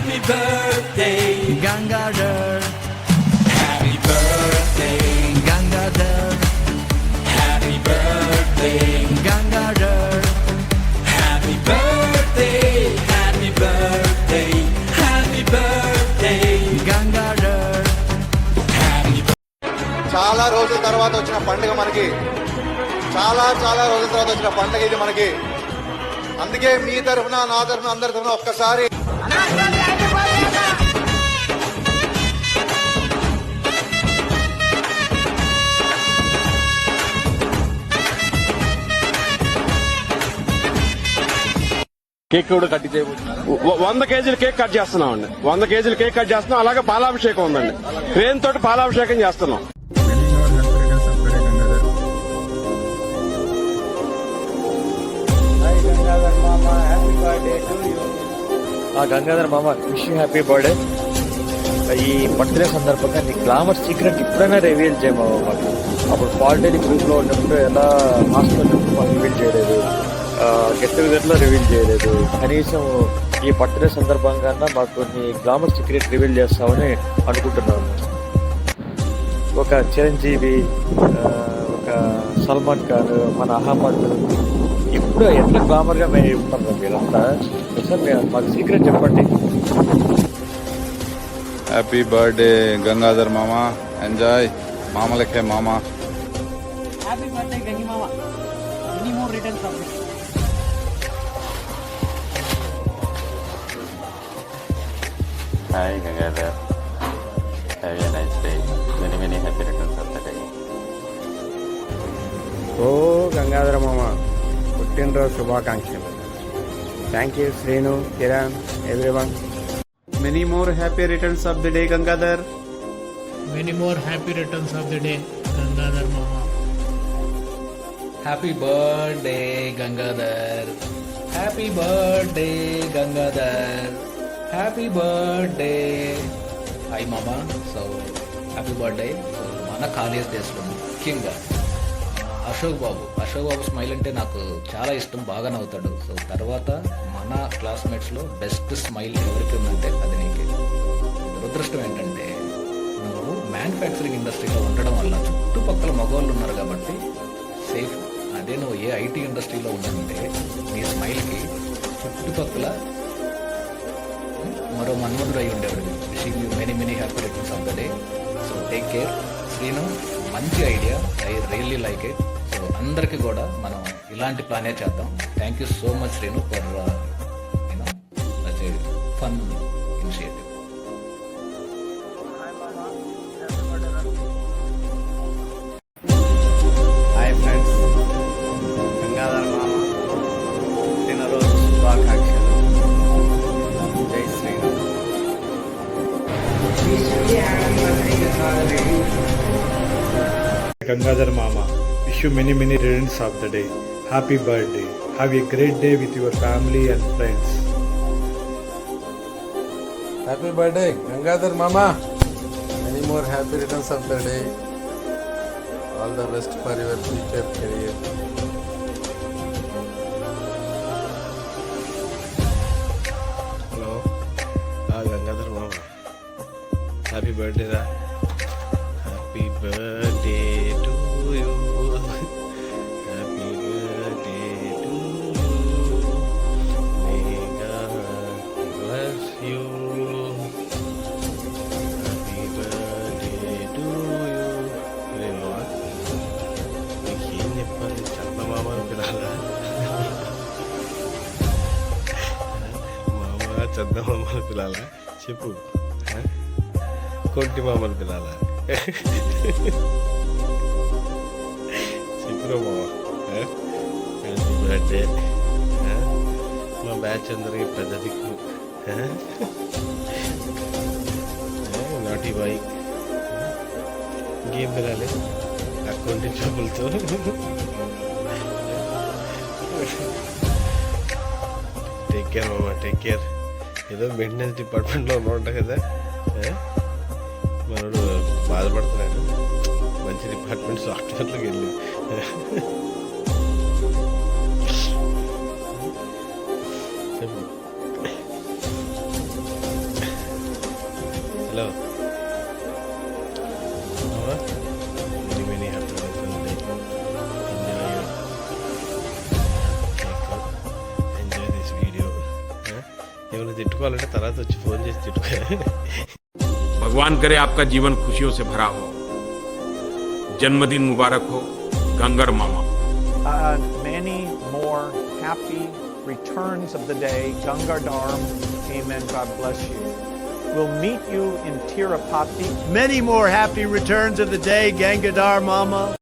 Happy birthday, Gangadhar. happy birthday, Gangadhar. happy birthday, Gangadhar. happy birthday, happy birthday, happy birthday, Gangadhar. happy చాలా రోజుల తర్వాత వచ్చిన పండుగ మనకి, చాలా రోజుల తర్వాత వచ్చిన పండుగ ఇది మనకి. అందుకే మీ తరఫున, నా తరఫున, అందరి తరఫున ఒక్కసారి కేక్ కూడా కట్ చేయబోతున్నారు. 100 కేజీల కేక్ కట్ చేస్తున్నాం అండి. 100 కేజీల కేక్ కట్ చేస్తున్నాం. అలాగే పాలాభిషేకం ఉందండి. ట్రైన్ తోటి పాలాభిషేకం చేస్తున్నాం. గంగాధర్ మామ విష్ యూ హ్యాపీ బర్త్డే. ఈ బర్త్డే సందర్భంగా నీ గ్లామర్ సీక్రెట్ ఇప్పుడైనా రివీల్ చేయమావా మాకు. అప్పుడు పాలిటెక్నిక్ గ్రూప్ లో ఉన్నప్పుడు ఎలా హాస్టల్ రివీల్ చేయలేదు, గెట్ టుగెదర్లో రివీల్ చేయలేదు. కనీసం ఈ బర్త్డే సందర్భంగా మాకు నీ గ్లామర్ సీక్రెట్ రివీల్ చేస్తామని అనుకుంటున్నాను. ఒక చిరంజీవి, ఒక సల్మాన్ ఖాన్, మన అహ్మద్ ఇప్పుడు ఎట్లా గ్లామర్ గా మేము ఉంటాం మీరంతా. సార్ మాకు సీక్రెట్ చెప్పండి. హ్యాపీ బర్త్డే గంగాధర్ మామ, ఎంజాయ్ మామలకే మామ. హ్యాపీ బర్త్డే గంగి మామ, many more returns of the day. Hi Gangadhar, have a nice day. Many happy returns of the day. ఓ గంగాధర మామ, పుట్టినరోజు శుభాకాంక్షలు. Thank you Srinu, Kiran, everyone. Many more happy returns of the day, Gangadhar. Many more happy returns of the day, Gangadhar Mama. Happy birthday, Gangadhar. Happy birthday, Gangadhar. Happy birthday. Hi, Mama. So, happy birthday. So, మన college డేస్లో ముఖ్యంగా అశోక్ బాబు smile అంటే నాకు చాలా ఇష్టం, బాగా నవ్వుతాడు. So తర్వాత మన క్లాస్మేట్స్లో బెస్ట్ స్మైల్ ఎవరికి ఉందంటే అది నీకే. దురదృష్టం ఏంటంటే నువ్వు మ్యానుఫ్యాక్చరింగ్ ఇండస్ట్రీలో ఉండడం వల్ల చుట్టుపక్కల మగవాళ్ళు ఉన్నారు కాబట్టి సేఫ్. అదే నువ్వు ఏ ఐటీ ఇండస్ట్రీలో ఉందంటే నీ స్మైల్కి చుట్టుపక్కల మరో మన్మధుడు అయి ఉండేవాడు. Wishing you many happy returns of the day. So take care Sreenu. మంచి idea, I really like it. So అందరికీ కూడా మనం ఇలాంటి ప్లానే చేద్దాం. Thank you so much Sreenu for fun initiative. Hi friends, Gangadhara మామ పుట్టినరోజు శుభాకాంక్షలు. జై Sriram. Gangadhar Mama, wish you many returns of the day. Happy birthday. Have a great day with your family and friends. Happy birthday, Gangadhar Mama. Many more happy returns of the day. All the best for your future career. Hello. Gangadhar Mama. Happy birthday ra. Happy birthday to you. Happy birthday to you. May God bless you. Happy birthday to you. నీకేం చెప్పాలి? చందమామని పిలాలా? మామ చందమామని పిలాలా? చెప్పు. కొంటి మామని పిలాలా? చెప్పురా మామ. Happy birthday. మా batch అందరికి పెద్ద దిక్కు. Naughty boy. ఇంకేం పిలాలి? అకౌంట్ డబ్బులతో. టేక్ కేర్ మామ, టేక్ కేర్. ఏదో మెయింటెనెన్స్ డిపార్ట్మెంట్లో ఉన్నాడు కదా, మనోడు బాధపడుతున్నాడు. మంచి డిపార్ట్మెంట్ సాఫ్ట్వేర్లోకి వెళ్ళి చెప్పు. Hello many many happy enjoy this video. ఏమైనా తిట్టుకోవాలంటే తర్వాత వచ్చి ఫోన్ చేసి తిట్టుకోవాలి. भगवान करे आपका जीवन खुशियों से भरा हो. जन्मदिन मुबारक हो ginger mama. Many more happy returns of the day. Gangar Dharm. Amen. God bless you. We'll meet you in Tirupati. Many more happy returns of the day, Gangadhar Mama.